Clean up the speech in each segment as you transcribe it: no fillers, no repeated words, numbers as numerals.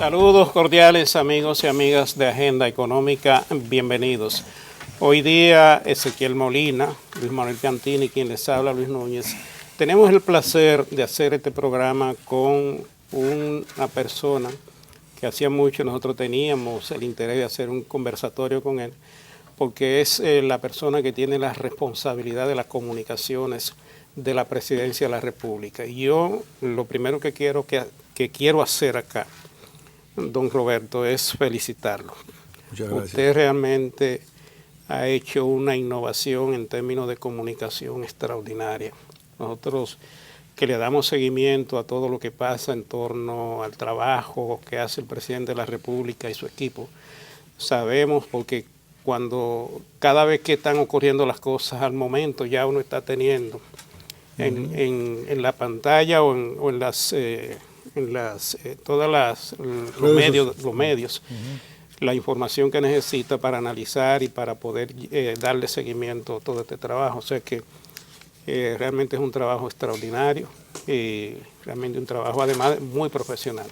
Saludos cordiales amigos y amigas de Agenda Económica, bienvenidos. Hoy día Ezequiel Molina, Luis Manuel Piantini, quien les habla, Luis Núñez. Tenemos el placer de hacer este programa con una persona que hacía mucho nosotros teníamos el interés de hacer un conversatorio con él, porque es la persona que tiene la responsabilidad de las comunicaciones de la Presidencia de la República. Y yo lo primero que quiero hacer acá, don Roberto, es felicitarlo. Muchas gracias. Usted realmente ha hecho una innovación en términos de comunicación extraordinaria. Nosotros que le damos seguimiento a todo lo que pasa en torno al trabajo que hace el presidente de la República y su equipo, sabemos porque cada vez que están ocurriendo las cosas al momento ya uno está teniendo en la pantalla o en los medios la información que necesita para analizar y para poder darle seguimiento a todo este trabajo. O sea que realmente es un trabajo extraordinario y realmente un trabajo además muy profesional.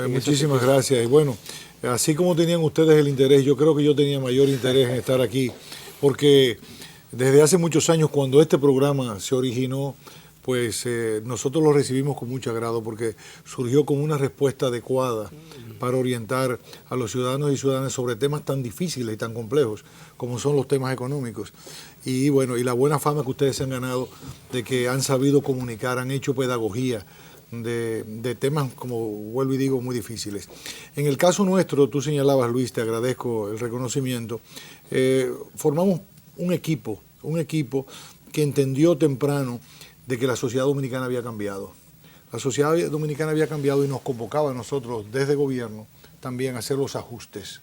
Muchísimas gracias. Y bueno, así como tenían ustedes el interés, yo creo que yo tenía mayor interés en estar aquí, porque desde hace muchos años, cuando este programa se originó, pues nosotros lo recibimos con mucho agrado, porque surgió como una respuesta adecuada para orientar a los ciudadanos y ciudadanas sobre temas tan difíciles y tan complejos como son los temas económicos. Y bueno, y la buena fama que ustedes se han ganado de que han sabido comunicar, han hecho pedagogía de temas, como vuelvo y digo, muy difíciles. En el caso nuestro, tú señalabas, Luis, te agradezco el reconocimiento, formamos un equipo que entendió temprano de que la sociedad dominicana había cambiado. La sociedad dominicana había cambiado y nos convocaba a nosotros desde gobierno también a hacer los ajustes.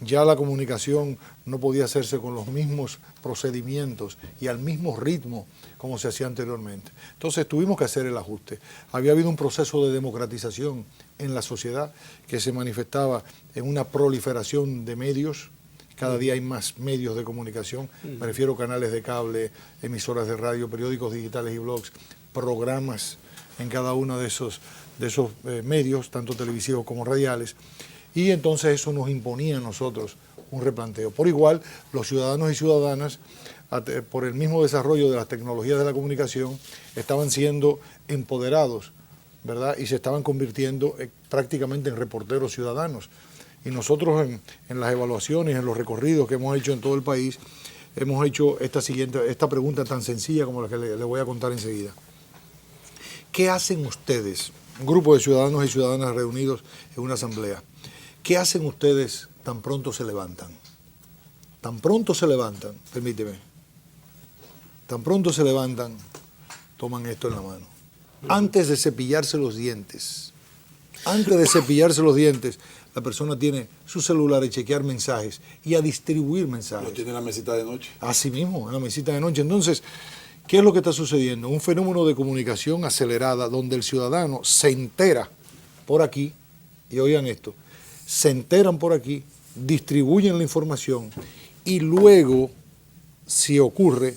Ya la comunicación no podía hacerse con los mismos procedimientos y al mismo ritmo como se hacía anteriormente. Entonces tuvimos que hacer el ajuste. Había habido un proceso de democratización en la sociedad que se manifestaba en una proliferación de medios. Cada día hay más medios de comunicación, me refiero a canales de cable, emisoras de radio, periódicos digitales y blogs, programas en cada uno de esos medios, tanto televisivos como radiales, y entonces eso nos imponía a nosotros un replanteo. Por igual, los ciudadanos y ciudadanas, por el mismo desarrollo de las tecnologías de la comunicación, estaban siendo empoderados, ¿verdad? Y se estaban convirtiendo prácticamente en reporteros ciudadanos. Y nosotros en las evaluaciones, en los recorridos que hemos hecho en todo el país, hemos hecho esta pregunta tan sencilla como la que le voy a contar enseguida. ¿Qué hacen ustedes, un grupo de ciudadanos y ciudadanas reunidos en una asamblea, qué hacen ustedes tan pronto se levantan? Tan pronto se levantan, permíteme, tan pronto se levantan, toman esto en la mano. Antes de cepillarse los dientes, la persona tiene su celular y chequear mensajes y a distribuir mensajes. ¿Lo tiene en la mesita de noche? Así mismo, en la mesita de noche. Entonces, ¿qué es lo que está sucediendo? Un fenómeno de comunicación acelerada donde el ciudadano se entera por aquí, y oigan esto, se enteran por aquí, distribuyen la información y luego, si ocurre,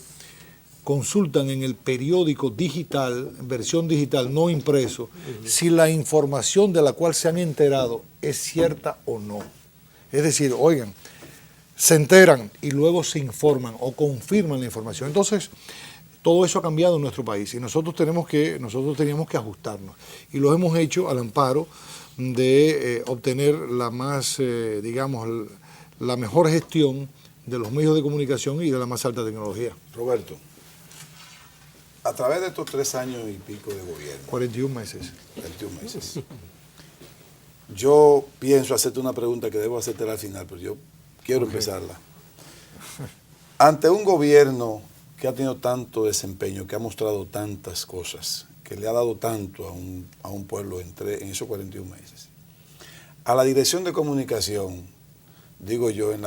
consultan en el periódico digital, en versión digital, no impreso, si la información de la cual se han enterado es cierta o no. Es decir, oigan, se enteran y luego se informan o confirman la información. Entonces, todo eso ha cambiado en nuestro país y nosotros teníamos que ajustarnos. Y lo hemos hecho al amparo de obtener la mejor gestión de los medios de comunicación y de la más alta tecnología. Roberto, a través de estos 3 años y pico de gobierno. 41 meses. 21 meses. Yo pienso hacerte una pregunta que debo hacerte al final, pero yo quiero empezarla. Ante un gobierno que ha tenido tanto desempeño, que ha mostrado tantas cosas, que le ha dado tanto a un pueblo en esos 41 meses, a la dirección de comunicación, digo yo, en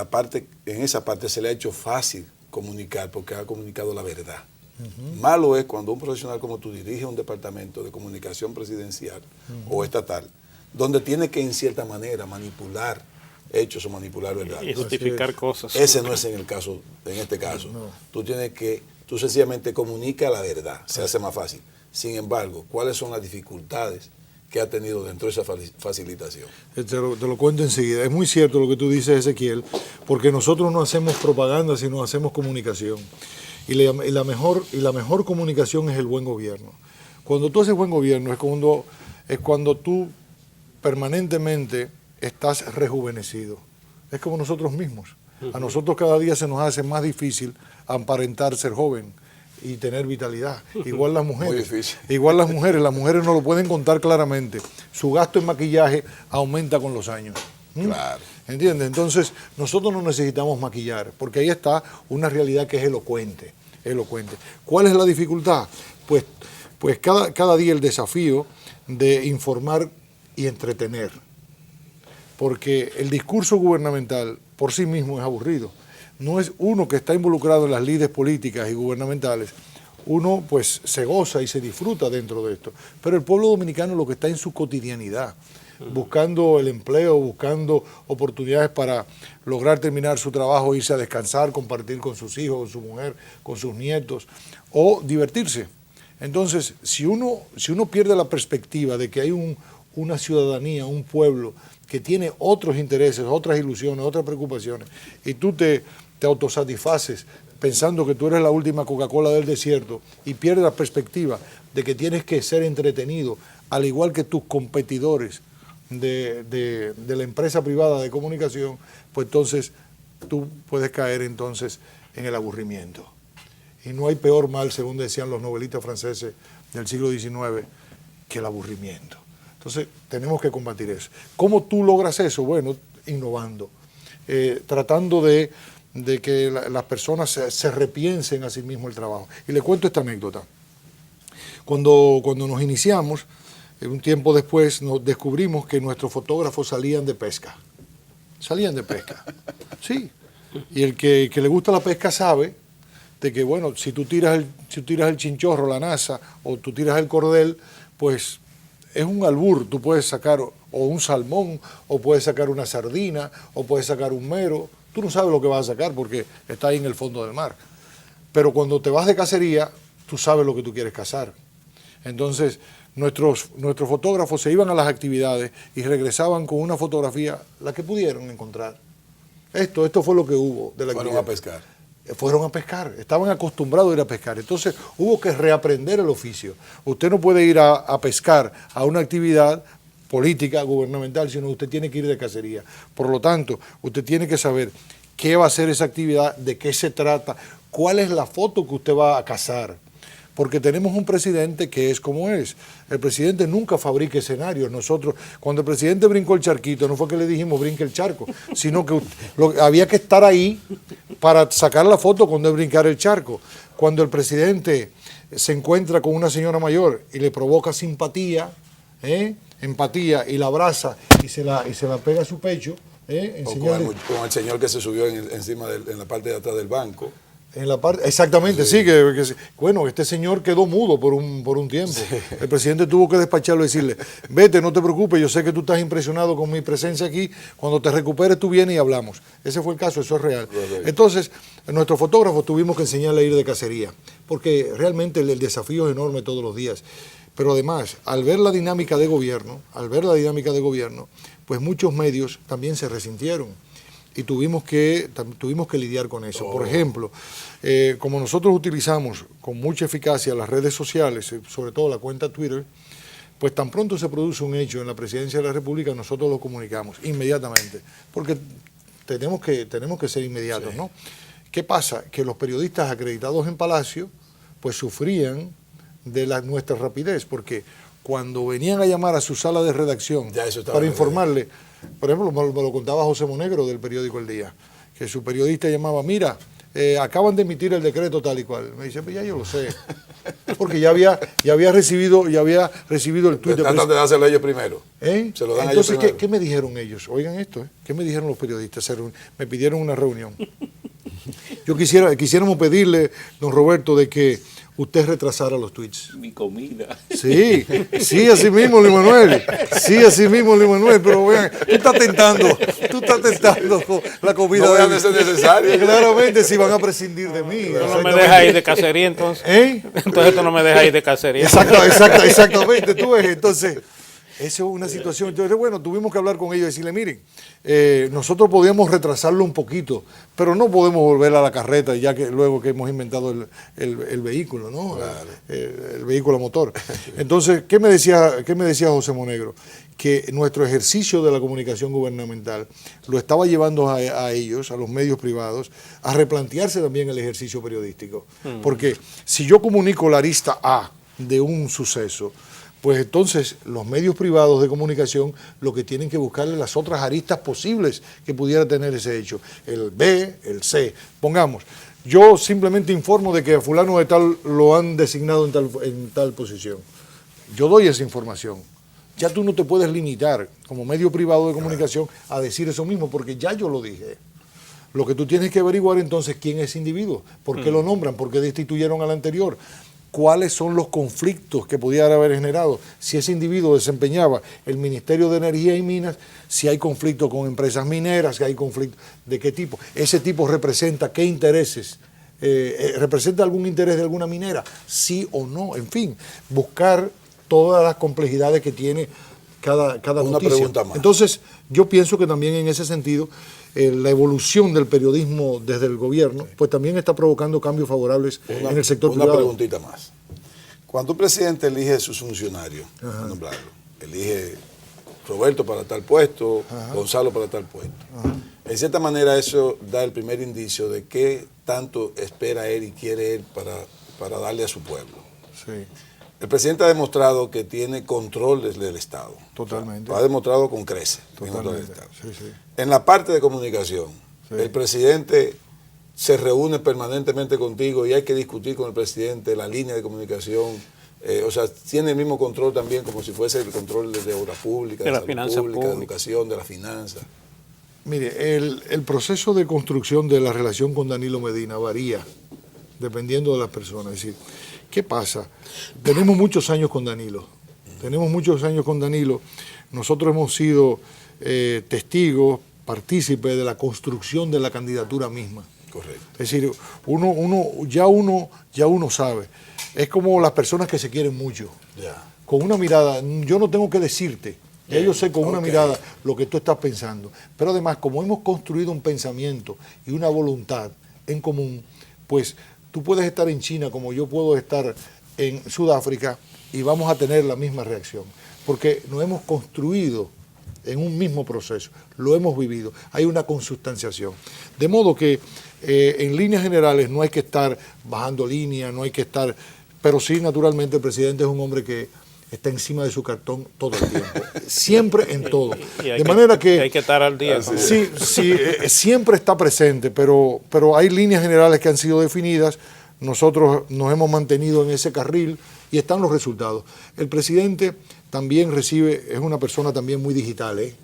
esa parte se le ha hecho fácil comunicar porque ha comunicado la verdad. Malo es cuando un profesional como tú dirige un departamento de comunicación presidencial o estatal, donde tiene que en cierta manera manipular hechos o manipular verdad. Y justificar cosas. Ese no es en este caso. No. Tú sencillamente comunica la verdad, se hace más fácil. Sin embargo, ¿cuáles son las dificultades que ha tenido dentro de esa facilitación. Te lo cuento enseguida. Es muy cierto lo que tú dices, Ezequiel, porque nosotros no hacemos propaganda, sino hacemos comunicación. Y la mejor comunicación es el buen gobierno. Cuando tú haces buen gobierno es cuando tú permanentemente estás rejuvenecido. Es como nosotros mismos. A nosotros cada día se nos hace más difícil aparentar ser joven y tener vitalidad. Igual las mujeres. Muy difícil. Igual las mujeres no lo pueden contar claramente. Su gasto en maquillaje aumenta con los años. Claro. ¿Entiendes? Entonces, nosotros no necesitamos maquillar, porque ahí está una realidad que es elocuente. ¿Cuál es la dificultad? Pues cada día el desafío de informar y entretener. Porque el discurso gubernamental por sí mismo es aburrido. No es uno que está involucrado en las lides políticas y gubernamentales. Uno pues se goza y se disfruta dentro de esto. Pero el pueblo dominicano lo que está en su cotidianidad, buscando el empleo, buscando oportunidades para lograr terminar su trabajo, irse a descansar, compartir con sus hijos, con su mujer, con sus nietos, o divertirse. Entonces, si uno pierde la perspectiva de que hay una ciudadanía, un pueblo que tiene otros intereses, otras ilusiones, otras preocupaciones, y tú te autosatisfaces pensando que tú eres la última Coca-Cola del desierto y pierdes la perspectiva de que tienes que ser entretenido, al igual que tus competidores de la empresa privada de comunicación, pues entonces tú puedes caer entonces en el aburrimiento. Y no hay peor mal, según decían los novelistas franceses del siglo XIX, que el aburrimiento. Entonces, tenemos que combatir eso. ¿Cómo tú logras eso? Bueno, innovando, tratando de que las personas se repiensen a sí mismo el trabajo. Y le cuento esta anécdota. Cuando nos iniciamos, un tiempo después nos descubrimos que nuestros fotógrafos salían de pesca. Sí. Y el que le gusta la pesca sabe de que, bueno, si tú tiras el chinchorro, la nasa, o tú tiras el cordel, pues es un albur. Tú puedes sacar o un salmón, o puedes sacar una sardina, o puedes sacar un mero. Tú no sabes lo que vas a sacar porque está ahí en el fondo del mar. Pero cuando te vas de cacería, tú sabes lo que tú quieres cazar. Entonces, nuestros fotógrafos se iban a las actividades y regresaban con una fotografía, la que pudieron encontrar. Esto fue lo que hubo de la actividad. Fueron a pescar. Fueron a pescar, estaban acostumbrados a ir a pescar. Entonces hubo que reaprender el oficio. Usted no puede ir a pescar a una actividad política, gubernamental, sino usted tiene que ir de cacería. Por lo tanto, usted tiene que saber qué va a ser esa actividad, de qué se trata, cuál es la foto que usted va a cazar. Porque tenemos un presidente que es como es. El presidente nunca fabrica escenarios. Nosotros, cuando el presidente brincó el charquito, no fue que le dijimos brinque el charco, sino que había que estar ahí para sacar la foto cuando él brincara el charco. Cuando el presidente se encuentra con una señora mayor y le provoca simpatía, empatía, y la abraza y se la pega a su pecho, o con el señor que se subió encima en la parte de atrás del banco. En la parte, exactamente, sí, bueno, este señor quedó mudo por un tiempo. Sí. El presidente tuvo que despacharlo y decirle, vete, no te preocupes, yo sé que tú estás impresionado con mi presencia aquí, cuando te recuperes tú vienes y hablamos. Ese fue el caso, eso es real. Correcto. Entonces, nuestros fotógrafos tuvimos que enseñarle a ir de cacería, porque realmente el desafío es enorme todos los días. Pero además, al ver la dinámica de gobierno, pues muchos medios también se resintieron. Y tuvimos que lidiar con eso. Por ejemplo, como nosotros utilizamos con mucha eficacia las redes sociales, sobre todo la cuenta Twitter, pues tan pronto se produce un hecho en la Presidencia de la República, nosotros lo comunicamos inmediatamente, porque tenemos que ser inmediatos, sí. ¿No? ¿Qué pasa? Que los periodistas acreditados en Palacio pues sufrían de nuestra rapidez, porque cuando venían a llamar a su sala de redacción para informarle, por ejemplo, me lo contaba José Monegro del periódico El Día, que su periodista llamaba, mira, acaban de emitir el decreto tal y cual. Me dice, pues ya yo lo sé, porque ya había recibido el tuit. Tratan de dárselo a ellos primero. Se lo dan a ellos primero. ¿Qué me dijeron ellos? Oigan esto, ¿qué me dijeron los periodistas? Me pidieron una reunión. Quisiéramos pedirle, don Roberto, de que usted retrasara los tweets. Mi comida. Sí, así mismo, Luis Manuel. Pero vean, tú estás tentando la comida. No vean, eso es necesario. Claramente, si van a prescindir de mí. No me deja ir de cacería, entonces. Entonces tú no me dejas ir de cacería. Exactamente, tú ves, entonces. Esa es una situación. Entonces, bueno, tuvimos que hablar con ellos y decirle, miren, nosotros podíamos retrasarlo un poquito, pero no podemos volver a la carreta ya que luego que hemos inventado el vehículo, ¿no? Claro. El vehículo a motor. Entonces, ¿qué me decía José Monegro? Que nuestro ejercicio de la comunicación gubernamental lo estaba llevando a ellos, a los medios privados, a replantearse también el ejercicio periodístico. Porque si yo comunico la arista A de un suceso, pues entonces los medios privados de comunicación lo que tienen que buscarle las otras aristas posibles que pudiera tener ese hecho. El B, el C. Pongamos, yo simplemente informo de que a fulano de tal lo han designado en tal posición. Yo doy esa información. Ya tú no te puedes limitar como medio privado de comunicación a decir eso mismo, porque ya yo lo dije. Lo que tú tienes que averiguar entonces quién es ese individuo, por qué lo nombran, por qué destituyeron al anterior, cuáles son los conflictos que pudiera haber generado, si ese individuo desempeñaba el Ministerio de Energía y Minas, si hay conflicto con empresas mineras, si hay conflicto de qué tipo, ese tipo representa qué intereses, representa algún interés de alguna minera, sí o no, en fin, buscar todas las complejidades que tiene cada Una noticia. pregunta más. Entonces, yo pienso que también en ese sentido, la evolución del periodismo desde el gobierno, pues también está provocando cambios favorables en el sector privado. Una preguntita más. Cuando un presidente elige a sus funcionarios, a nombrarlo, elige Roberto para tal puesto, Gonzalo para tal puesto. En cierta manera eso da el primer indicio de qué tanto espera él y quiere él para darle a su pueblo. Sí, El presidente ha demostrado que tiene control desde el Estado. totalmente. Lo ha demostrado con creces. el control del Totalmente. Estado. Sí, sí. En la parte de comunicación, Sí. el presidente se reúne permanentemente contigo y hay que discutir con el presidente la línea de comunicación. O sea, tiene el mismo control también como si fuese el control de obra pública, De la salud finanza pública, de pública. educación, de la finanza. Mire, el proceso de construcción de la relación con Danilo Medina varía dependiendo de las personas. Es decir, ¿qué pasa? Tenemos muchos años con Danilo. Nosotros hemos sido testigos, partícipes de la construcción de la candidatura misma. Correcto. Es decir, ya uno sabe. Es como las personas que se quieren mucho. Ya. Con una mirada, yo no tengo que decirte, ya yo sé con una Ok. mirada lo que tú estás pensando. Pero además, como hemos construido un pensamiento y una voluntad en común, pues tú puedes estar en China como yo puedo estar en Sudáfrica y vamos a tener la misma reacción. Porque nos hemos construido en un mismo proceso, lo hemos vivido, hay una consubstanciación. De modo que en líneas generales no hay que estar bajando líneas, no hay que estar, pero sí naturalmente el presidente es un hombre que está encima de su cartón todo el tiempo, siempre en todo. Y hay De manera que hay que estar al día. con- sí, siempre está presente, pero hay líneas generales que han sido definidas, nosotros nos hemos mantenido en ese carril y están los resultados. El presidente también es una persona también muy digital, ¿eh?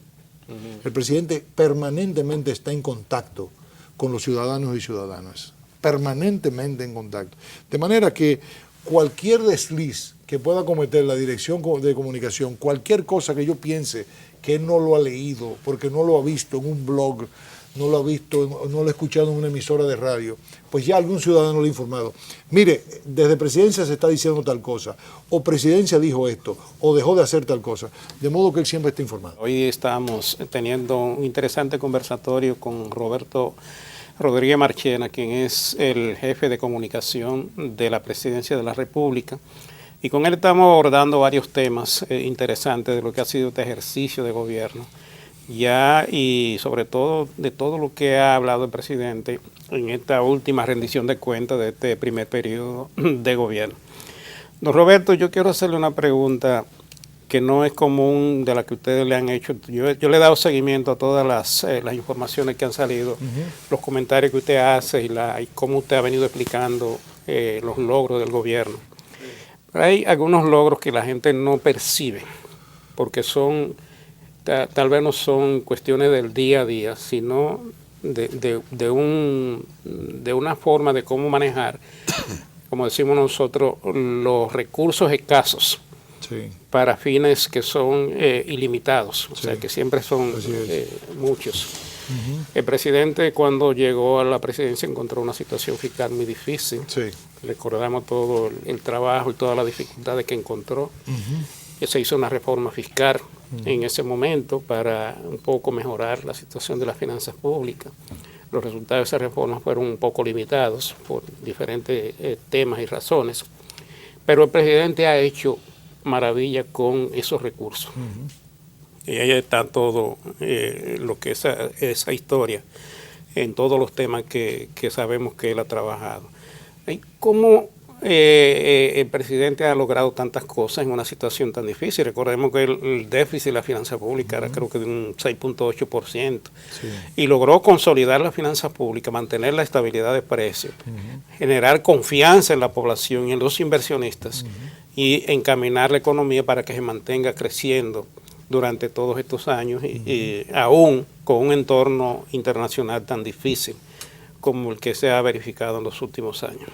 El presidente permanentemente está en contacto con los ciudadanos y ciudadanas, permanentemente en contacto. De manera que cualquier desliz que pueda cometer la dirección de comunicación, cualquier cosa que yo piense que él no lo ha leído, porque no lo ha visto en un blog, no lo ha visto, no lo ha escuchado en una emisora de radio, pues ya algún ciudadano lo ha informado. Mire, desde presidencia se está diciendo tal cosa, o presidencia dijo esto, o dejó de hacer tal cosa, de modo que él siempre está informado. Hoy estamos teniendo un interesante conversatorio con Roberto Rodríguez Marchena, quien es el jefe de comunicación de la Presidencia de la República. Y con él estamos abordando varios temas interesantes de lo que ha sido este ejercicio de gobierno. Ya y sobre todo de todo lo que ha hablado el presidente en esta última rendición de cuentas de este primer periodo de gobierno. Don Roberto, yo quiero hacerle una pregunta que no es común de la que ustedes le han hecho. Yo le he dado seguimiento a todas las informaciones que han salido, los comentarios que usted hace y cómo usted ha venido explicando los logros del gobierno. Pero hay algunos logros que la gente no percibe, porque tal vez no son cuestiones del día a día, sino de una forma de cómo manejar, como decimos nosotros, los recursos escasos. Sí. Para fines que son ilimitados, o sea que siempre son muchos. El presidente cuando llegó a la presidencia encontró una situación fiscal muy difícil. Sí. Recordamos todo el trabajo y todas las dificultades que encontró. Se hizo una reforma fiscal en ese momento para un poco mejorar la situación de las finanzas públicas. Los resultados de esa reforma fueron un poco limitados por diferentes temas y razones, pero el presidente ha hecho maravilla con esos recursos. Y ahí está todo lo que es esa historia, en todos los temas que sabemos que él ha trabajado. ¿Cómo el presidente ha logrado tantas cosas en una situación tan difícil? Recordemos que el déficit de la finanza pública era creo que de un 6.8%, y logró consolidar la finanza pública, mantener la estabilidad de precios, generar confianza en la población y en los inversionistas, y encaminar la economía para que se mantenga creciendo durante todos estos años, y aún con un entorno internacional tan difícil como el que se ha verificado en los últimos años.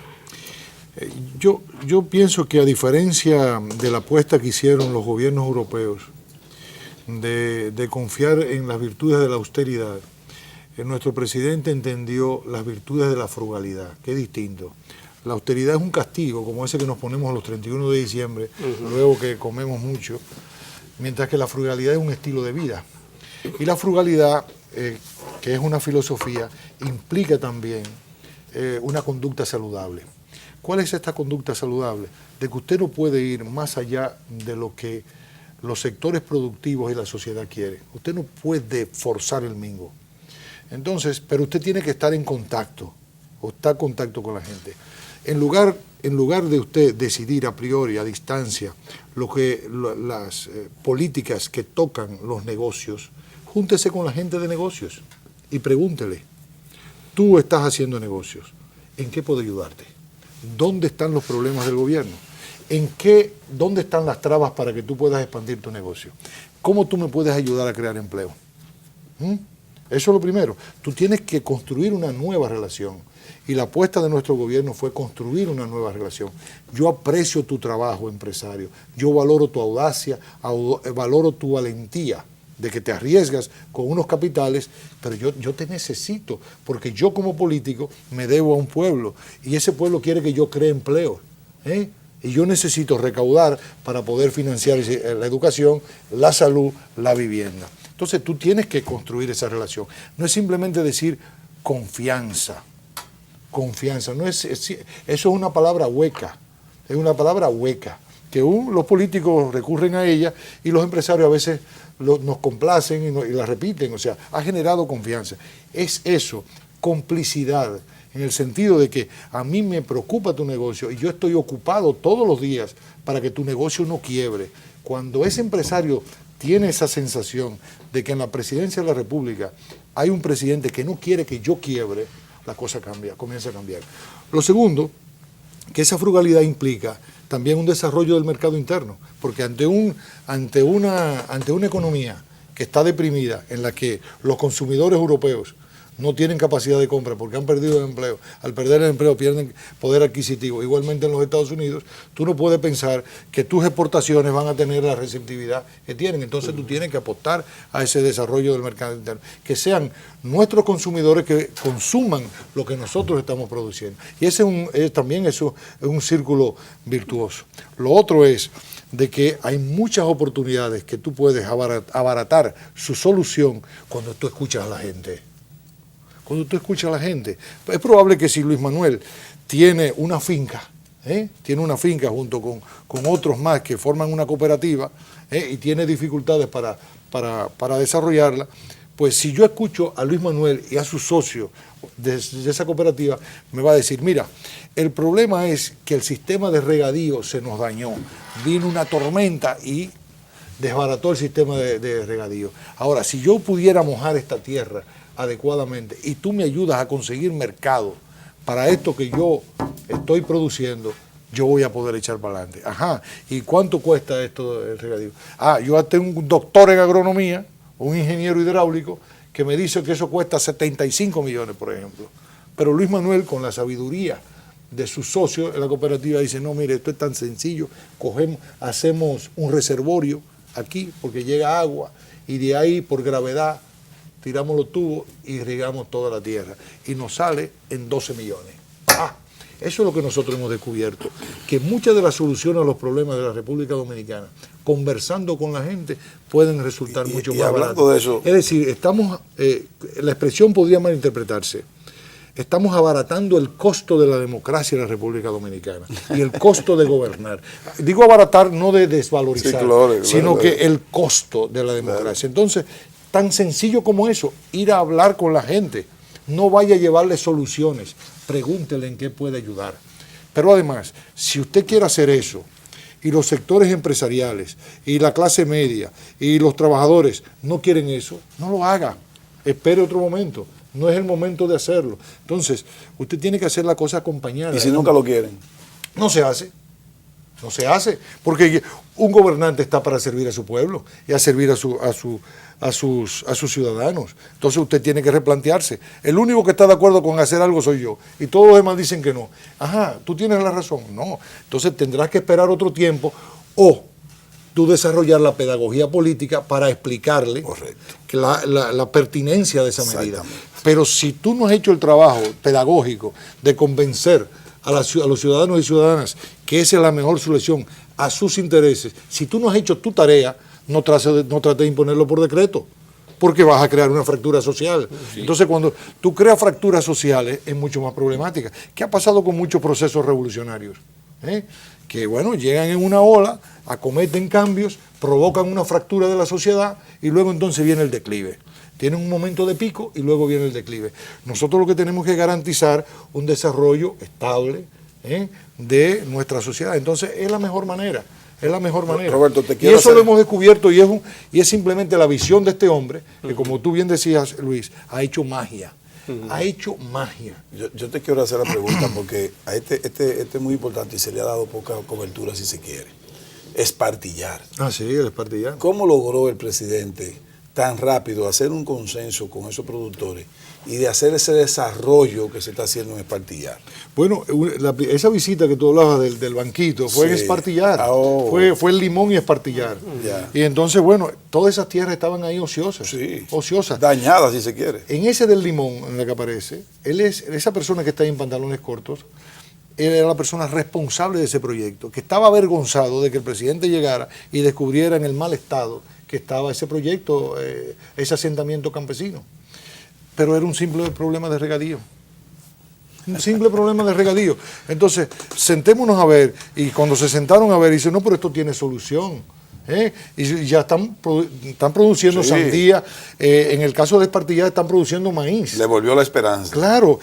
Yo pienso que, a diferencia de la apuesta que hicieron los gobiernos europeos de confiar en las virtudes de la austeridad, nuestro presidente entendió las virtudes de la frugalidad, que es distinto. La austeridad es un castigo, como ese que nos ponemos los 31 de diciembre, luego que comemos mucho, mientras que la frugalidad es un estilo de vida. Y la frugalidad, que es una filosofía, implica también una conducta saludable. ¿Cuál es esta conducta saludable? De que usted no puede ir más allá de lo que los sectores productivos y la sociedad quieren. Usted no puede forzar el mingo. Entonces, pero usted tiene que estar en contacto, o está en contacto con la gente. En lugar de usted decidir a priori, a distancia, las políticas que tocan los negocios, júntese con la gente de negocios y pregúntele: tú estás haciendo negocios, ¿en qué puedo ayudarte? ¿Dónde están los problemas del gobierno? ¿Dónde están las trabas para que tú puedas expandir tu negocio? ¿Cómo tú me puedes ayudar a crear empleo? Eso es lo primero. Tú tienes que construir una nueva relación. Y la apuesta de nuestro gobierno fue construir una nueva relación. Yo aprecio tu trabajo, empresario. Yo valoro tu audacia, valoro tu valentía de que te arriesgas con unos capitales, pero yo te necesito, porque yo como político me debo a un pueblo, y ese pueblo quiere que yo cree empleo, y yo necesito recaudar para poder financiar la educación, la salud, la vivienda. Entonces tú tienes que construir esa relación. No es simplemente decir confianza. Confianza, eso es una palabra hueca, que los políticos recurren a ella y los empresarios a veces nos complacen y la repiten. O sea, ha generado confianza. Es eso, complicidad, en el sentido de que a mí me preocupa tu negocio y yo estoy ocupado todos los días para que tu negocio no quiebre. Cuando ese empresario tiene esa sensación de que en la presidencia de la República hay un presidente que no quiere que yo quiebre, la cosa comienza a cambiar. Lo segundo, que esa frugalidad implica también un desarrollo del mercado interno, porque ante una economía que está deprimida, en la que los consumidores europeos no tienen capacidad de compra porque han perdido el empleo, al perder el empleo pierden poder adquisitivo, igualmente en los Estados Unidos, tú no puedes pensar que tus exportaciones van a tener la receptividad que tienen. Entonces tú tienes que apostar a ese desarrollo del mercado interno, que sean nuestros consumidores que consuman lo que nosotros estamos produciendo, y ese también es un círculo virtuoso. Lo otro es de que hay muchas oportunidades que tú puedes abaratar su solución cuando tú escuchas a la gente. Cuando tú escuchas a la gente, es probable que si Luis Manuel tiene una finca, junto con otros más que forman una cooperativa, y tiene dificultades para desarrollarla, pues si yo escucho a Luis Manuel y a sus socios de esa cooperativa, me va a decir: mira, el problema es que el sistema de regadío se nos dañó, vino una tormenta y desbarató el sistema de regadío. Ahora, si yo pudiera mojar esta tierra adecuadamente y tú me ayudas a conseguir mercado para esto que yo estoy produciendo, yo voy a poder echar para adelante. Ajá, ¿y cuánto cuesta esto del regadío? Yo tengo un doctor en agronomía, un ingeniero hidráulico, que me dice que eso cuesta 75 millones, por ejemplo. Pero Luis Manuel, con la sabiduría de sus socios en la cooperativa, dice: no, mire, esto es tan sencillo, hacemos un reservorio aquí, porque llega agua, y de ahí, por gravedad, tiramos los tubos y regamos toda la tierra. Y nos sale en 12 millones. Eso es lo que nosotros hemos descubierto, que muchas de las soluciones a los problemas de la República Dominicana, conversando con la gente, pueden resultar mucho más hablando baratas. de eso, es decir, estamos, la expresión podría malinterpretarse. Estamos abaratando el costo de la democracia en la República Dominicana y el costo de gobernar. Digo abaratar no de desvalorizar, sí, claro, sino que el costo de la democracia. Entonces, tan sencillo como eso, ir a hablar con la gente. No vaya a llevarle soluciones, pregúntele en qué puede ayudar. Pero además, si usted quiere hacer eso, y los sectores empresariales, y la clase media, y los trabajadores no quieren eso, no lo haga. Espere otro momento. No es el momento de hacerlo. Entonces, usted tiene que hacer la cosa acompañada. ¿Y si nunca lo quieren? No se hace. No se hace. Porque un gobernante está para servir a su pueblo y a servir a sus ciudadanos. Entonces usted tiene que replantearse. El único que está de acuerdo con hacer algo soy yo. Y todos los demás dicen que no. Ajá, tú tienes la razón. No. Entonces tendrás que esperar otro tiempo o tú desarrollar la pedagogía política para explicarle que la pertinencia de esa medida. Pero si tú no has hecho el trabajo pedagógico de convencer a los ciudadanos y ciudadanas que esa es la mejor solución a sus intereses, si tú no has hecho tu tarea, no trate de imponerlo por decreto, porque vas a crear una fractura social. Sí. Entonces, cuando tú creas fracturas sociales, es mucho más problemática. ¿Qué ha pasado con muchos procesos revolucionarios? Que, bueno, llegan en una ola, acometen cambios, provocan una fractura de la sociedad y luego entonces viene el declive. Tienen un momento de pico y luego viene el declive. Nosotros lo que tenemos que garantizar un desarrollo estable de nuestra sociedad. Entonces, es la mejor manera. Es la mejor manera. Roberto, y eso lo hemos descubierto y es simplemente la visión de este hombre, que como tú bien decías, Luis, ha hecho magia. Ha hecho magia. Yo te quiero hacer la pregunta porque a este es muy importante y se le ha dado poca cobertura si se quiere. Espartillar. Ah, sí, el espartillar. ¿Cómo logró el presidente tan rápido hacer un consenso con esos productores y de hacer ese desarrollo que se está haciendo en Espartillar? Bueno, esa visita que tú hablabas del banquito fue en Espartillar. Fue el Limón y Espartillar. Y entonces, bueno, todas esas tierras estaban ahí ociosas. Sí. Ociosas. Dañadas, si se quiere. En ese del Limón, en la que aparece, esa persona que está ahí en pantalones cortos, él era la persona responsable de ese proyecto, que estaba avergonzado de que el presidente llegara y descubriera en el mal estado que estaba ese proyecto, ese asentamiento campesino. Pero era un simple problema de regadío. Un simple problema de regadío. Entonces, sentémonos a ver, y cuando se sentaron a ver, dicen, no, pero esto tiene solución. Y ya están produciendo sandía. En el caso de Espartillar están produciendo maíz. Le volvió la esperanza. Claro,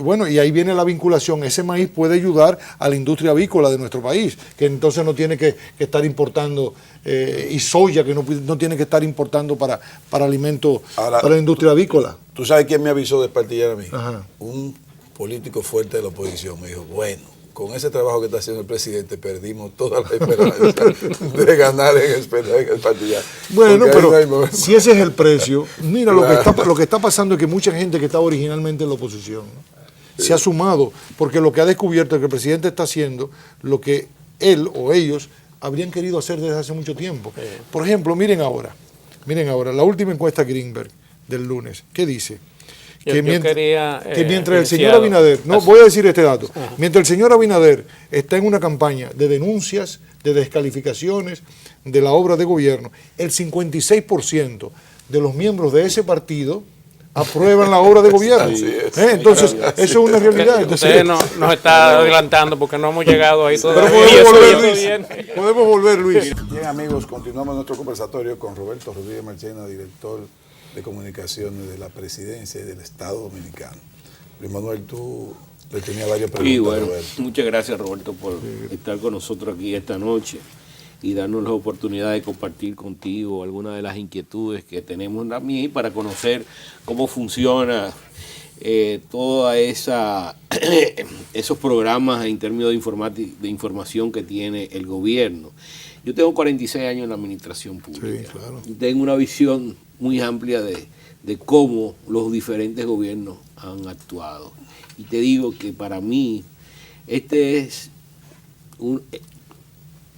bueno, y ahí viene la vinculación. Ese maíz puede ayudar a la industria avícola de nuestro país, que entonces no tiene que estar importando, y soya, que no tiene que estar importando para alimentos, para la industria avícola. ¿Tú sabes quién me avisó de Espartillar a mí? Ajá. Un político fuerte de la oposición. Me dijo, bueno, con ese trabajo que está haciendo el presidente, perdimos toda la esperanza de ganar en Espartillar. Bueno, pero si ese es el precio, mira, claro. lo que está pasando es que mucha gente que estaba originalmente en la oposición, ¿no? Se ha sumado, porque lo que ha descubierto es que el presidente está haciendo lo que él o ellos habrían querido hacer desde hace mucho tiempo. Por ejemplo, miren ahora, la última encuesta Greenberg del lunes, ¿qué dice? Que mientras el señor Abinader, voy a decir este dato, mientras el señor Abinader está en una campaña de denuncias, de descalificaciones de la obra de gobierno, el 56% de los miembros de ese partido aprueban la obra de gobierno. Entonces, eso es una realidad. Usted nos está adelantando porque no hemos llegado ahí todavía. Pero podemos volver, Luis. Bien, amigos, continuamos nuestro conversatorio con Roberto Rodríguez Marchena, director de comunicaciones de la presidencia y del Estado Dominicano. Luis Manuel, tú le tenías varias preguntas. Y bueno, muchas gracias, Roberto, por estar con nosotros aquí esta noche y darnos la oportunidad de compartir contigo algunas de las inquietudes que tenemos también para conocer cómo funciona toda esos programas en términos de información que tiene el gobierno. Yo tengo 46 años en la administración pública. Sí, claro. Y tengo una visión muy amplia de cómo los diferentes gobiernos han actuado. Y te digo que para mí, este es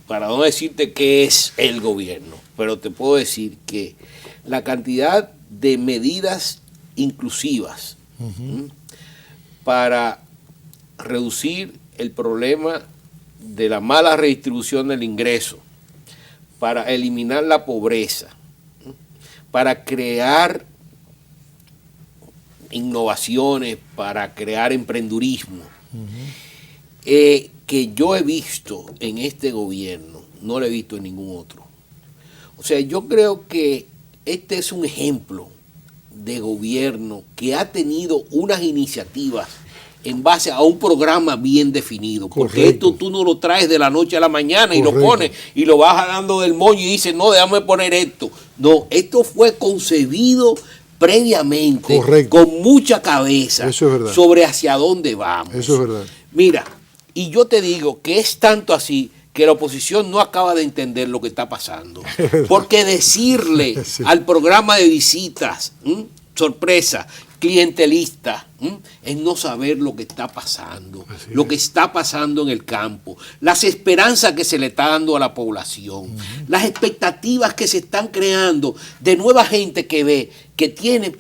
para no decirte qué es el gobierno, pero te puedo decir que la cantidad de medidas inclusivas para reducir el problema de la mala redistribución del ingreso, para eliminar la pobreza, para crear innovaciones, para crear emprendurismo, que yo he visto en este gobierno, no lo he visto en ningún otro. O sea, yo creo que este es un ejemplo de gobierno que ha tenido unas iniciativas en base a un programa bien definido. Porque Correcto. esto tú no lo traes de la noche a la mañana y lo Correcto. pones y lo vas jalando del moño y dices, no, déjame poner esto. No, esto fue concebido previamente, Correcto. con mucha cabeza, Eso es verdad. sobre hacia dónde vamos. Eso es verdad. Mira, y yo te digo que es tanto así que la oposición no acaba de entender lo que está pasando. Porque decirle Sí. al programa de visitas, sorpresa, clientelista, es no saber lo que está pasando, Así lo es. que está pasando en el campo, las esperanzas que se le está dando a la población, las expectativas que se están creando de nueva gente que ve, que tiene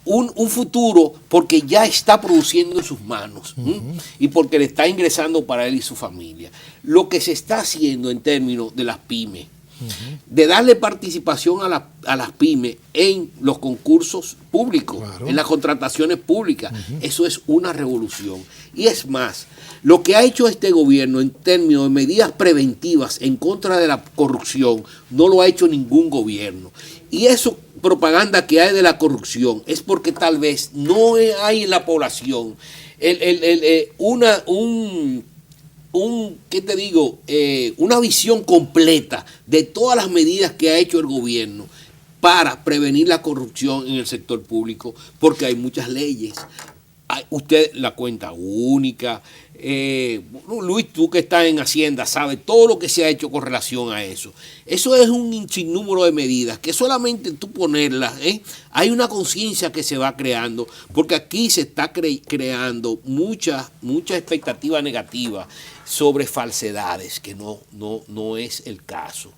un futuro porque ya está produciendo en sus manos y porque le está ingresando para él y su familia. Lo que se está haciendo en términos de las pymes, de darle participación a las pymes en los concursos públicos, Claro. en las contrataciones públicas, eso es una revolución. Y es más, lo que ha hecho este gobierno en términos de medidas preventivas en contra de la corrupción, no lo ha hecho ningún gobierno. Y eso propaganda que hay de la corrupción es porque tal vez no hay en la población ¿qué te digo? Una visión completa de todas las medidas que ha hecho el gobierno para prevenir la corrupción en el sector público, porque hay muchas leyes. Usted, la cuenta única, Luis, tú que estás en Hacienda, sabe todo lo que se ha hecho con relación a eso. Eso es un sinnúmero de medidas que solamente tú ponerlas, hay una conciencia que se va creando, porque aquí se está creando mucha expectativa negativa sobre falsedades, que no es el caso.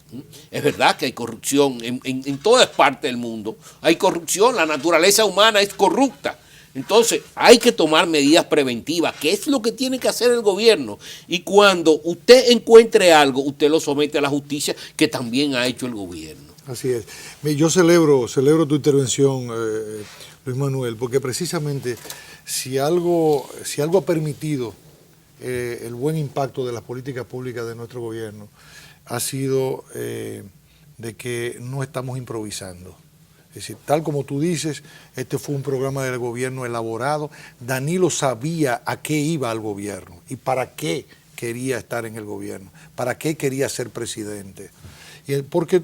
Es verdad que hay corrupción en todas partes del mundo. Hay corrupción, la naturaleza humana es corrupta. Entonces, hay que tomar medidas preventivas, que es lo que tiene que hacer el gobierno. Y cuando usted encuentre algo, usted lo somete a la justicia, que también ha hecho el gobierno. Así es. Yo celebro tu intervención, Luis Manuel, porque precisamente si algo ha permitido el buen impacto de las políticas públicas de nuestro gobierno, ha sido de que no estamos improvisando. Es decir, tal como tú dices, este fue un programa del gobierno elaborado. Danilo sabía a qué iba al gobierno y para qué quería estar en el gobierno, para qué quería ser presidente. Y porque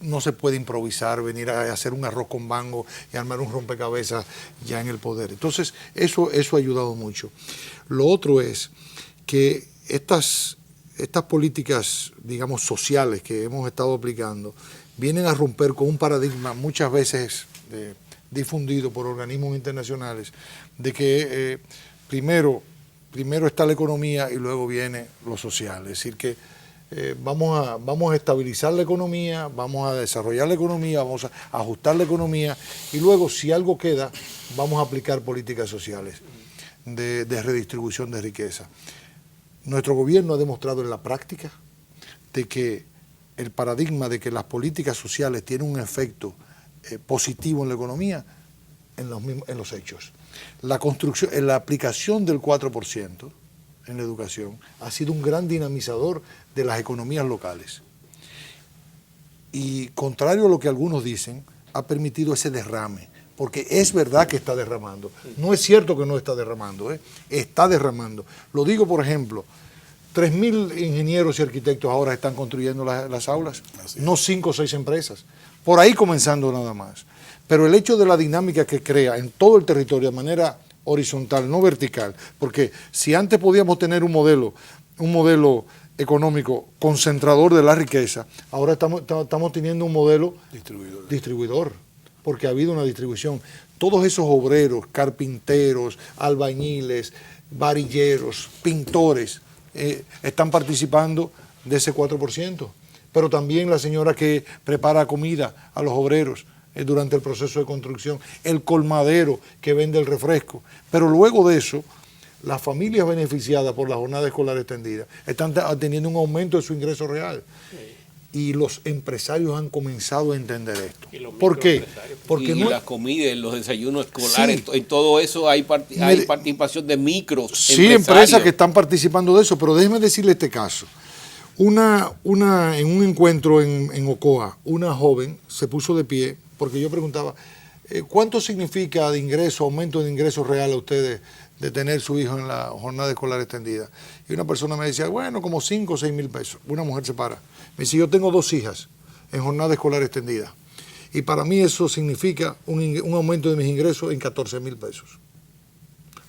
no se puede improvisar, venir a hacer un arroz con mango y armar un rompecabezas ya en el poder. Entonces, eso ha ayudado mucho. Lo otro es que estas políticas, digamos, sociales que hemos estado aplicando, vienen a romper con un paradigma muchas veces difundido por organismos internacionales de que primero está la economía y luego viene lo social. Es decir, que vamos a estabilizar la economía, vamos a desarrollar la economía, vamos a ajustar la economía y luego, si algo queda, vamos a aplicar políticas sociales de redistribución de riqueza. Nuestro gobierno ha demostrado en la práctica de que el paradigma de que las políticas sociales tienen un efecto positivo en la economía, en los hechos. La construcción, la aplicación del 4% en la educación ha sido un gran dinamizador de las economías locales. Y contrario a lo que algunos dicen, ha permitido ese derrame, porque es verdad que está derramando. No es cierto que no está derramando, está derramando. Lo digo, por ejemplo, 3.000 ingenieros y arquitectos ahora están construyendo las aulas, no 5 o 6 empresas, por ahí comenzando nada más. Pero el hecho de la dinámica que crea en todo el territorio de manera horizontal, no vertical, porque si antes podíamos tener un modelo económico concentrador de la riqueza, ahora estamos teniendo un modelo distribuidor, porque ha habido una distribución. Todos esos obreros, carpinteros, albañiles, varilleros, pintores, están participando de ese 4%, pero también la señora que prepara comida a los obreros durante el proceso de construcción, el colmadero que vende el refresco, pero luego de eso, las familias beneficiadas por la jornada escolar extendida están teniendo un aumento de su ingreso real. Y los empresarios han comenzado a entender esto. ¿Por qué? Porque y la comida, en los desayunos escolares, sí, en todo eso hay participación de micros. Sí, empresas que están participando de eso, pero déjeme decirle este caso. En un encuentro en Ocoa, una joven se puso de pie porque yo preguntaba, ¿cuánto significa de ingreso, aumento de ingreso real a ustedes de tener su hijo en la jornada escolar extendida? Y una persona me decía, bueno, como 5 o 6 mil pesos. Una mujer se para. Me dice, yo tengo 2 hijas en jornada escolar extendida. Y para mí eso significa un aumento de mis ingresos en 14 mil pesos.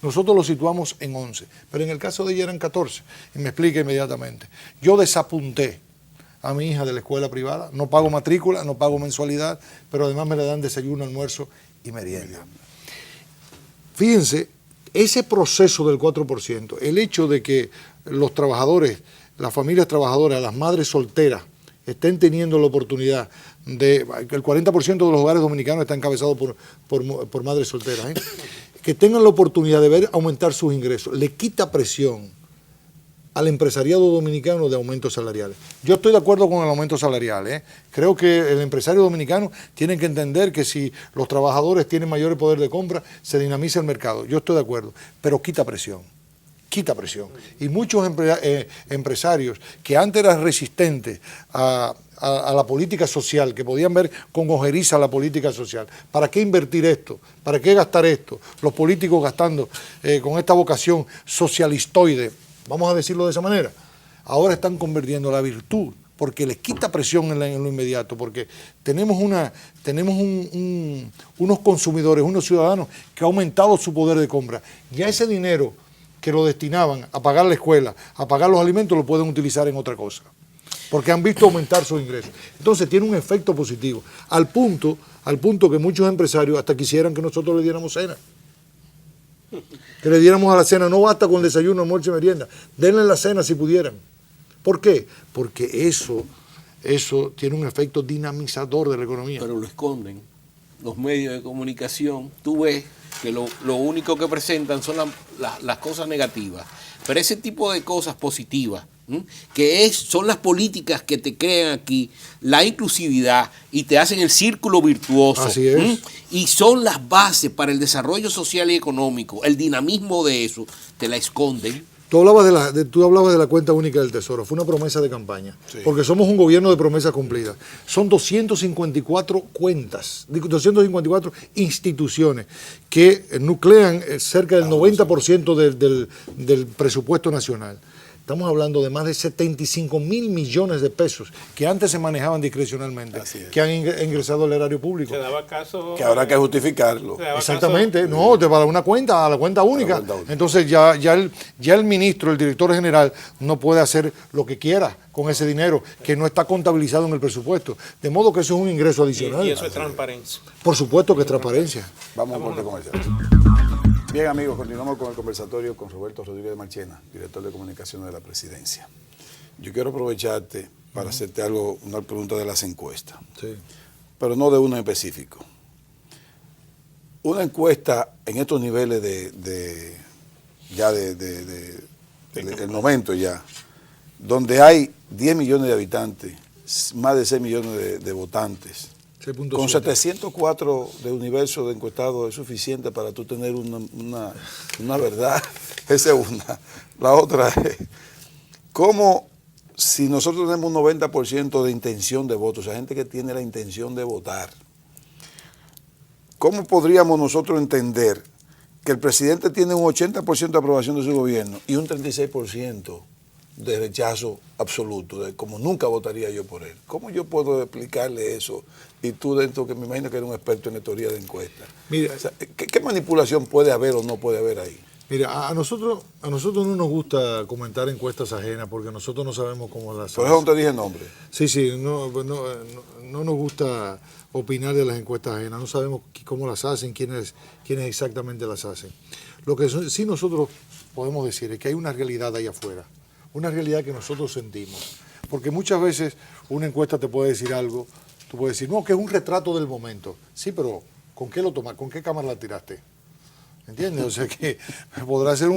Nosotros lo situamos en 11, pero en el caso de ella eran 14. Y me explica inmediatamente. Yo desapunté a mi hija de la escuela privada, no pago matrícula, no pago mensualidad, pero además me le dan desayuno, almuerzo y merienda. Fíjense, ese proceso del 4%, el hecho de que los trabajadores, las familias trabajadoras, las madres solteras, estén teniendo la oportunidad de, el 40% de los hogares dominicanos está encabezado por madres solteras, que tengan la oportunidad de ver aumentar sus ingresos, le quita presión al empresariado dominicano de aumentos salariales. Yo estoy de acuerdo con el aumento salarial, Creo que el empresario dominicano tiene que entender que si los trabajadores tienen mayor poder de compra, se dinamiza el mercado. Yo estoy de acuerdo, pero quita presión. Y muchos empresarios que antes eran resistentes a la política social, que podían ver con ojeriza la política social, ¿para qué invertir esto? ¿Para qué gastar esto? Los políticos gastando con esta vocación socialistoide, vamos a decirlo de esa manera, ahora están convirtiendo la virtud, porque les quita presión en lo inmediato, porque tenemos unos consumidores, unos ciudadanos que han aumentado su poder de compra. Ya ese dinero que lo destinaban a pagar la escuela, a pagar los alimentos, lo pueden utilizar en otra cosa, porque han visto aumentar sus ingresos. Entonces tiene un efecto positivo, al punto que muchos empresarios hasta quisieran que nosotros le diéramos cena. Que le diéramos a la cena, no basta con desayuno, almuerzo y merienda, denle la cena si pudieran. ¿Por qué? Porque eso tiene un efecto dinamizador de la economía. Pero lo esconden los medios de comunicación. Tú ves que lo único que presentan son las cosas negativas. Pero ese tipo de cosas positivas, son las políticas que te crean aquí la inclusividad y te hacen el círculo virtuoso. Así es. Y son las bases para el desarrollo social y económico. El dinamismo de eso te la esconden. Tú hablabas de la cuenta única del Tesoro, fue una promesa de campaña, sí, porque somos un gobierno de promesas cumplidas. Son 254 cuentas, 254 instituciones que nuclean cerca del 90% del presupuesto nacional. Estamos hablando de más de 75 mil millones de pesos que antes se manejaban discrecionalmente, que han ingresado al erario público. Se daba caso, que habrá que justificarlo. Exactamente, no, te va a dar una cuenta, a la cuenta única. Entonces ya el ministro, el director general, no puede hacer lo que quiera con ese dinero que no está contabilizado en el presupuesto. De modo que eso es un ingreso adicional. Y eso es transparencia. Por supuesto que es transparencia. Vamos a corte comercial. Bien, amigos, continuamos con el conversatorio con Roberto Rodríguez Marchena, director de comunicaciones de la Presidencia. Yo quiero aprovecharte para hacerte una pregunta de las encuestas, sí, pero no de una en específico. Una encuesta en estos niveles del momento ya, donde hay 10 millones de habitantes, más de 6 millones de votantes, con 704 de universo de encuestados es suficiente para tú tener una verdad. Esa es una. La otra es, ¿cómo si nosotros tenemos un 90% de intención de voto, o sea, gente que tiene la intención de votar, cómo podríamos nosotros entender que el presidente tiene un 80% de aprobación de su gobierno y un 36% de rechazo absoluto, de como nunca votaría yo por él? ¿Cómo yo puedo explicarle eso? Y tú, dentro, que me imagino que eres un experto en la teoría de encuestas. Mira, o sea, ¿qué manipulación puede haber o no puede haber ahí? Mira, a nosotros no nos gusta comentar encuestas ajenas porque nosotros no sabemos cómo las hacen. Por eso no te dije el nombre. Sí, no nos gusta opinar de las encuestas ajenas, no sabemos cómo las hacen, quiénes exactamente las hacen. Lo que sí nosotros podemos decir es que hay una realidad ahí afuera, una realidad que nosotros sentimos, porque muchas veces una encuesta te puede decir algo, tú puedes decir, no, que es un retrato del momento. Sí, pero ¿con qué lo tomas? ¿Con qué cámara la tiraste? ¿entiendes? O sea que podrá ser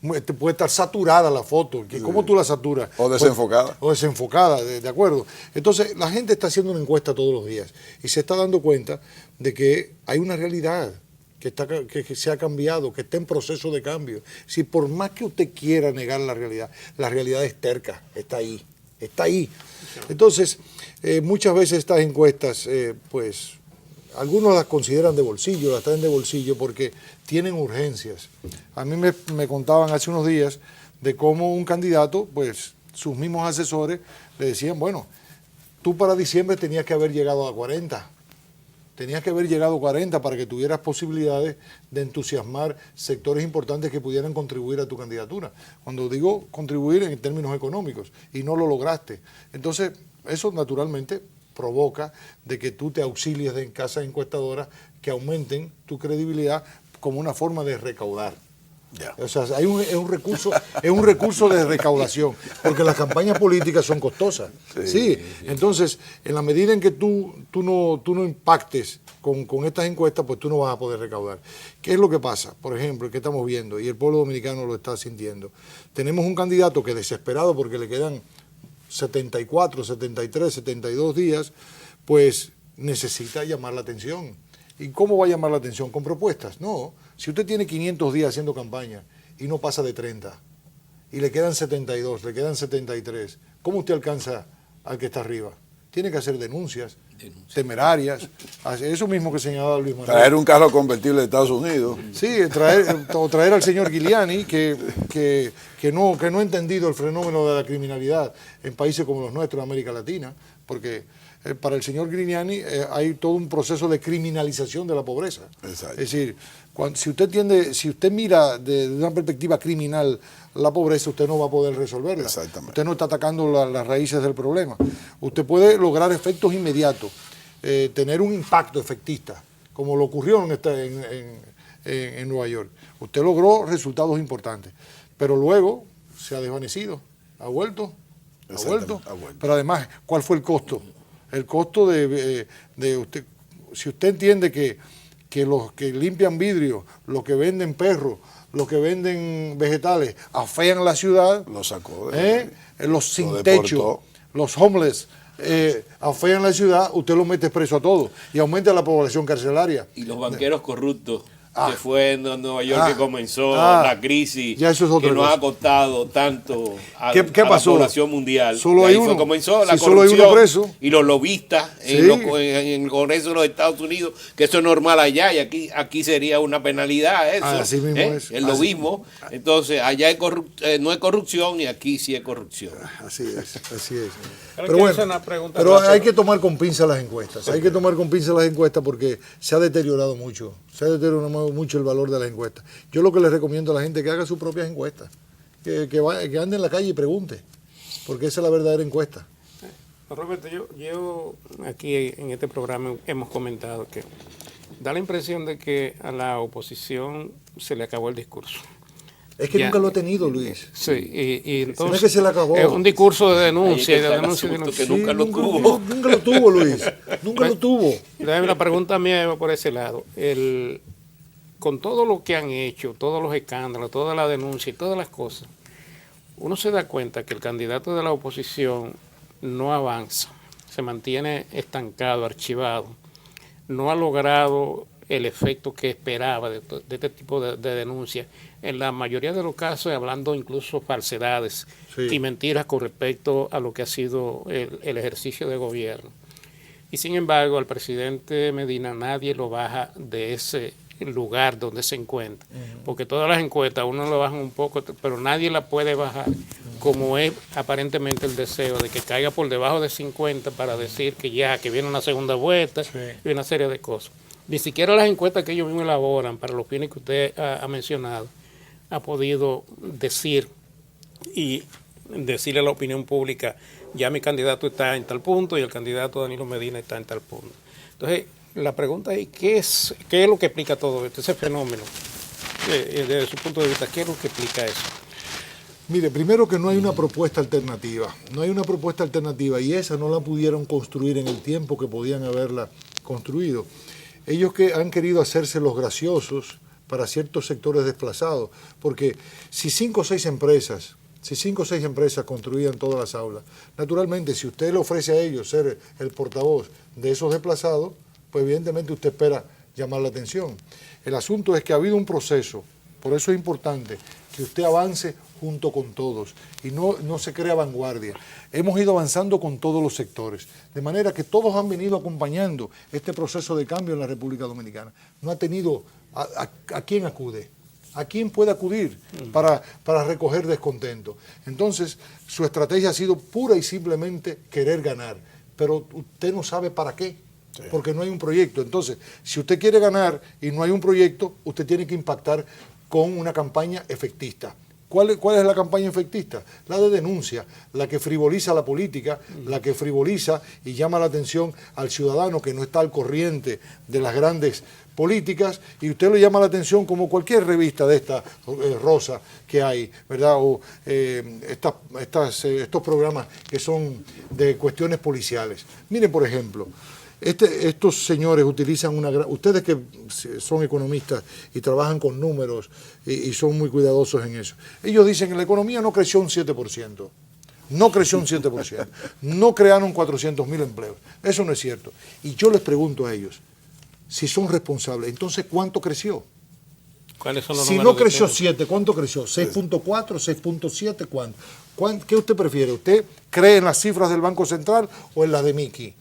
puede estar saturada la foto. ¿Cómo tú la saturas? O desenfocada. O desenfocada, de acuerdo. Entonces, la gente está haciendo una encuesta todos los días y se está dando cuenta de que hay una realidad que se ha cambiado, que está en proceso de cambio. Si por más que usted quiera negar la realidad es terca, está ahí, está ahí. Entonces, muchas veces estas encuestas, pues, algunos las consideran de bolsillo, las traen de bolsillo porque tienen urgencias. A mí me contaban hace unos días de cómo un candidato, pues, sus mismos asesores le decían, bueno, tú para diciembre tenías que haber llegado a 40. Tenías que haber llegado a 40 para que tuvieras posibilidades de entusiasmar sectores importantes que pudieran contribuir a tu candidatura. Cuando digo contribuir en términos económicos, y no lo lograste. Entonces, eso naturalmente provoca de que tú te auxilies de casas encuestadoras que aumenten tu credibilidad como una forma de recaudar. Ya. O sea, es un recurso de recaudación, porque las campañas políticas son costosas. Sí. Entonces, en la medida en que tú no impactes con estas encuestas, pues tú no vas a poder recaudar. ¿Qué es lo que pasa? Por ejemplo, ¿qué estamos viendo? Y el pueblo dominicano lo está sintiendo. Tenemos un candidato que desesperado porque le quedan 74, 73, 72 días, pues necesita llamar la atención. ¿Y cómo va a llamar la atención? ¿Con propuestas? No. Si usted tiene 500 días haciendo campaña y no pasa de 30, y le quedan 72, le quedan 73, ¿cómo usted alcanza al que está arriba? Tiene que hacer denuncias temerarias, eso mismo que señalaba Luis Manuel. Traer un carro convertible de Estados Unidos. Sí, traer al señor Giuliani, que no ha entendido el fenómeno de la criminalidad en países como los nuestros, en América Latina, porque para el señor Giuliani hay todo un proceso de criminalización de la pobreza. Exacto. Es decir, si usted mira de una perspectiva criminal la pobreza, usted no va a poder resolverla. Exactamente. Usted no está atacando las raíces del problema. Usted puede lograr efectos inmediatos, tener un impacto efectista, como lo ocurrió en Nueva York. Usted logró resultados importantes, pero luego se ha desvanecido, ha vuelto. Pero además, ¿cuál fue el costo? El costo de usted, si usted entiende que los que limpian vidrio, los que venden perros, los que venden vegetales, afean la ciudad, Lo sacó los sin techo, los homeless, afean la ciudad, usted los mete preso a todos y aumenta la población carcelaria. Y los banqueros corruptos, que fue en Nueva York que comenzó la crisis, ya eso es otra que nos cosa. ha costado tanto a ¿Qué la pasó? población mundial. Solo Y hay ahí fue uno. comenzó la Si solo hay uno corrupción preso. y los lobistas Sí. en el Congreso de los Estados Unidos, que eso es normal allá y aquí sería una penalidad eso. Así mismo es. El lobismo. Entonces, allá no es corrupción y aquí sí es corrupción. Así es. Pero Pero quiero hacer bueno, una pregunta pero rápida. hay que tomar con pinzas las encuestas. Hay que tomar con pinzas las encuestas porque se ha deteriorado mucho. Se ha deteriorado mucho el valor de las encuestas. Yo lo que les recomiendo a la gente es que haga sus propias encuestas. Que ande en la calle y pregunte. Porque esa es la verdadera encuesta. Roberto, yo aquí en este programa hemos comentado que da la impresión de que a la oposición se le acabó el discurso. Es que Ya. nunca lo ha tenido, Luis. Sí, y entonces No es que se le acabó. es un discurso de denuncia, Ahí es que de está el denuncia, de asunto, denuncia. que nunca lo tuvo. Nunca lo tuvo, Luis. Nunca lo tuvo. La pregunta mía va por ese lado. Con todo lo que han hecho, todos los escándalos, toda la denuncia y todas las cosas, uno se da cuenta que el candidato de la oposición no avanza, se mantiene estancado, archivado, no ha logrado el efecto que esperaba de este tipo de denuncias. En la mayoría de los casos, hablando incluso falsedades Sí. y mentiras con respecto a lo que ha sido el ejercicio de gobierno. Y sin embargo, al presidente Medina nadie lo baja de ese lugar donde se encuentra, porque todas las encuestas uno lo bajan un poco, pero nadie la puede bajar, como es aparentemente el deseo de que caiga por debajo de 50 para decir que ya, que viene una segunda vuelta y una serie de cosas. Ni siquiera las encuestas que ellos mismos elaboran para los fines que usted ha mencionado ha podido decir y decirle a la opinión pública, ya mi candidato está en tal punto y el candidato Danilo Medina está en tal punto. Entonces, la pregunta es, ¿qué es lo que explica todo esto, ese fenómeno? Desde su punto de vista, ¿qué es lo que explica eso? Mire, primero que no hay una propuesta alternativa. No hay una propuesta alternativa y esa no la pudieron construir en el tiempo que podían haberla construido. Ellos que han querido hacerse los graciosos, para ciertos sectores desplazados, porque si 5 o 6 empresas construían todas las aulas, naturalmente si usted le ofrece a ellos ser el portavoz de esos desplazados, pues evidentemente usted espera llamar la atención. El asunto es que ha habido un proceso, por eso es importante que usted avance junto con todos y no se crea vanguardia. Hemos ido avanzando con todos los sectores, de manera que todos han venido acompañando este proceso de cambio en la República Dominicana. No ha tenido a quién acude, a quién puede acudir para recoger descontento. Entonces, su estrategia ha sido pura y simplemente querer ganar, pero usted no sabe para qué. Porque no hay un proyecto. Entonces, si usted quiere ganar y no hay un proyecto, usted tiene que impactar con una campaña efectista. ¿Cuál es la campaña efectista? La de denuncia, la que frivoliza la política, la que frivoliza y llama la atención al ciudadano que no está al corriente de las grandes políticas, y usted le llama la atención como cualquier revista de esta rosa que hay, ¿verdad? O estos programas que son de cuestiones policiales. Miren, por ejemplo, estos señores utilizan ustedes que son economistas y trabajan con números y son muy cuidadosos en eso, ellos dicen que la economía no creció un 7%, no creció un 7%, no crearon 400.000 empleos, eso no es cierto. Y yo les pregunto a ellos, si son responsables, entonces ¿cuánto creció? ¿Cuáles son los si números no creció de 7, ¿cuánto creció? ¿6.4, 6.7? ¿Cuánto? ¿Qué usted prefiere? ¿Usted cree en las cifras del Banco Central o en las de Mickey?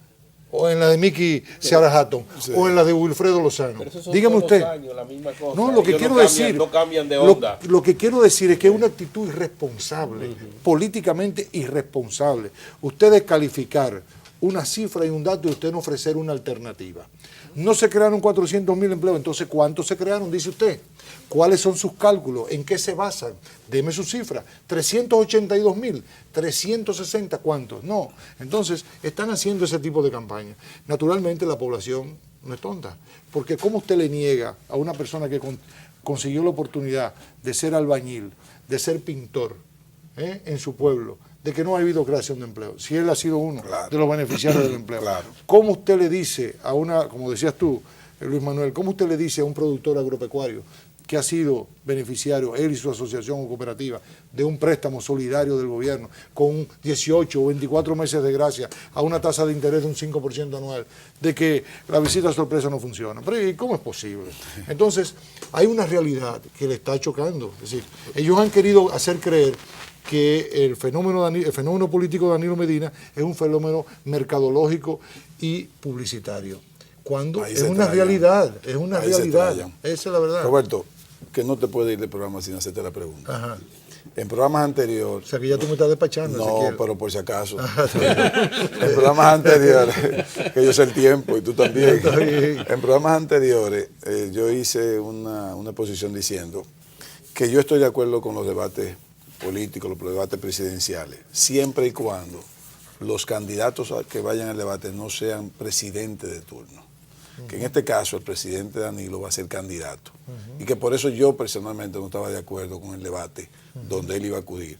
O en la de Mickey Seara Hatton, o en la de Wilfredo Lozano. Dígame usted. Años, la misma cosa. No, lo que quiero decir, no cambian de onda. lo que quiero decir es que es una actitud irresponsable, políticamente irresponsable. Usted descalificar una cifra y un dato y usted no ofrecer una alternativa. No se crearon 400.000 empleos, entonces ¿cuántos se crearon? Dice usted. ¿Cuáles son sus cálculos? ¿En qué se basan? Deme su cifra. 382.000, 360, ¿cuántos? No. Entonces, están haciendo ese tipo de campaña. Naturalmente, la población no es tonta. Porque ¿cómo usted le niega a una persona que consiguió la oportunidad de ser albañil, de ser pintor en su pueblo, de que no ha habido creación de empleo, si él ha sido uno de los beneficiarios del empleo? ¿Cómo usted le dice a como decías tú, Luis Manuel, cómo usted le dice a un productor agropecuario que ha sido beneficiario, él y su asociación o cooperativa, de un préstamo solidario del gobierno con 18 o 24 meses de gracia a una tasa de interés de un 5% anual, de que la visita sorpresa no funciona? Pero ¿y cómo es posible? Entonces, hay una realidad que le está chocando. Es decir, ellos han querido hacer creer que el fenómeno político de Danilo Medina es un fenómeno mercadológico y publicitario, cuando es una realidad, esa es la verdad. Roberto, que no te puede ir del programa sin hacerte la pregunta. Ajá. En programas anteriores... O sea, que ya tú me estás despachando. No, pero por si acaso. En programas anteriores, que yo sé el tiempo y tú también. En programas anteriores, yo hice una posición diciendo que yo estoy de acuerdo con los debates políticos, los debates presidenciales, siempre y cuando los candidatos que vayan al debate no sean presidentes de turno. Que en este caso el presidente Danilo va a ser candidato. Y que por eso yo personalmente no estaba de acuerdo con el debate donde él iba a acudir.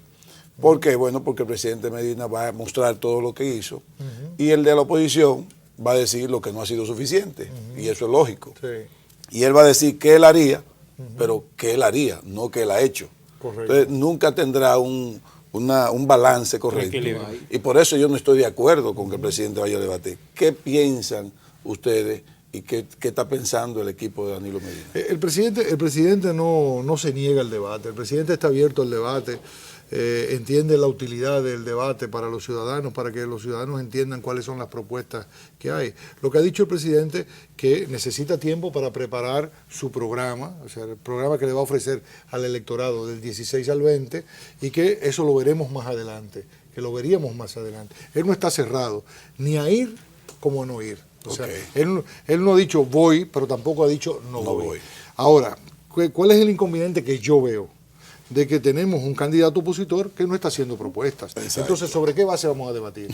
¿Por qué? Bueno, porque el presidente Medina va a mostrar todo lo que hizo y el de la oposición va a decir lo que no ha sido suficiente. Y eso es lógico. Sí. Y él va a decir qué él haría, pero qué él haría, no qué él ha hecho. Correcto. Entonces nunca tendrá un balance correcto. Y por eso yo no estoy de acuerdo con que el presidente vaya a debatir. ¿Qué piensan ustedes y qué está pensando el equipo de Danilo Medina? El presidente no se niega al debate, el presidente está abierto al debate, entiende la utilidad del debate para los ciudadanos, para que los ciudadanos entiendan cuáles son las propuestas que hay. Lo que ha dicho el presidente, que necesita tiempo para preparar su programa, o sea, el programa que le va a ofrecer al electorado del 16 al 20, y que eso lo veremos más adelante, que lo veríamos más adelante. Él no está cerrado, ni a ir como a no ir. O sea, él no ha dicho voy, pero tampoco ha dicho no voy. Ahora, ¿cuál es el inconveniente que yo veo? De que tenemos un candidato opositor que no está haciendo propuestas. Exacto. Entonces, ¿sobre qué base vamos a debatir?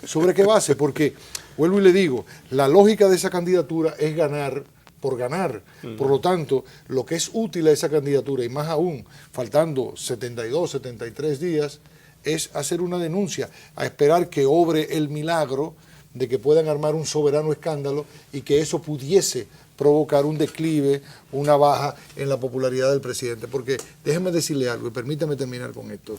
¿Sobre qué base? Porque, vuelvo y le digo, la lógica de esa candidatura es ganar por ganar. Por lo tanto, lo que es útil a esa candidatura, y más aún, faltando 72, 73 días, es hacer una denuncia, a esperar que obre el milagro de que puedan armar un soberano escándalo y que eso pudiese provocar un declive, una baja en la popularidad del presidente. Porque déjeme decirle algo y permítame terminar con esto.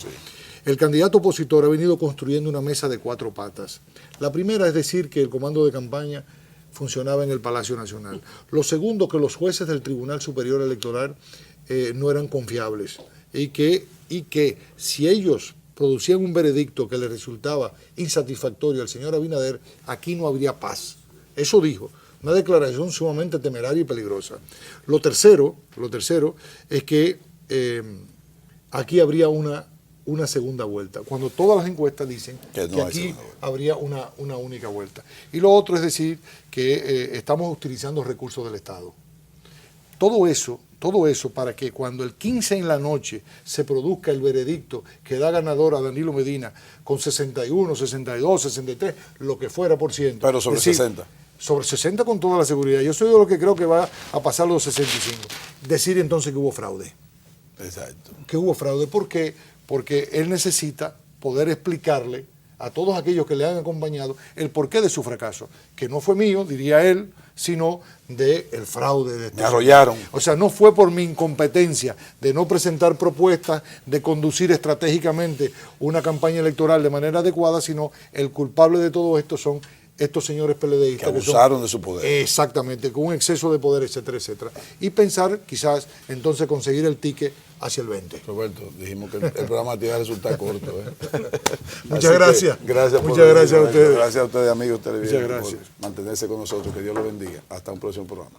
El candidato opositor ha venido construyendo una mesa de 4 patas. La primera es decir que el comando de campaña funcionaba en el Palacio Nacional. Lo segundo, que los jueces del Tribunal Superior Electoral no eran confiables y que si ellos producían un veredicto que le resultaba insatisfactorio al señor Abinader, aquí no habría paz. Eso dijo. Una declaración sumamente temeraria y peligrosa. Lo tercero es que aquí habría una segunda vuelta, cuando todas las encuestas dicen que aquí habría una única vuelta. Y lo otro es decir que estamos utilizando recursos del Estado. Todo eso para que cuando el 15 en la noche se produzca el veredicto que da ganador a Danilo Medina con 61, 62, 63, lo que fuera por ciento. Pero sobre 60. Sobre 60 con toda la seguridad. Yo soy de los que creo que va a pasar los 65. Decir entonces que hubo fraude. Exacto. Que hubo fraude. ¿Por qué? Porque él necesita poder explicarle a todos aquellos que le han acompañado el porqué de su fracaso, que no fue mío, diría él, sino del fraude de este. Me arrollaron. O sea, no fue por mi incompetencia de no presentar propuestas, de conducir estratégicamente una campaña electoral de manera adecuada, sino el culpable de todo esto son estos señores PLDistas. Que abusaron de su poder. Exactamente, con un exceso de poder, etcétera, etcétera. Y pensar, quizás, entonces conseguir el ticket hacia el 20. Roberto, dijimos que el programa te iba a resultar corto. Muchas gracias. Gracias Muchas gracias a ustedes. Gracias a ustedes, amigos televidentes, Muchas gracias. por mantenerse con nosotros. Que Dios los bendiga. Hasta un próximo programa.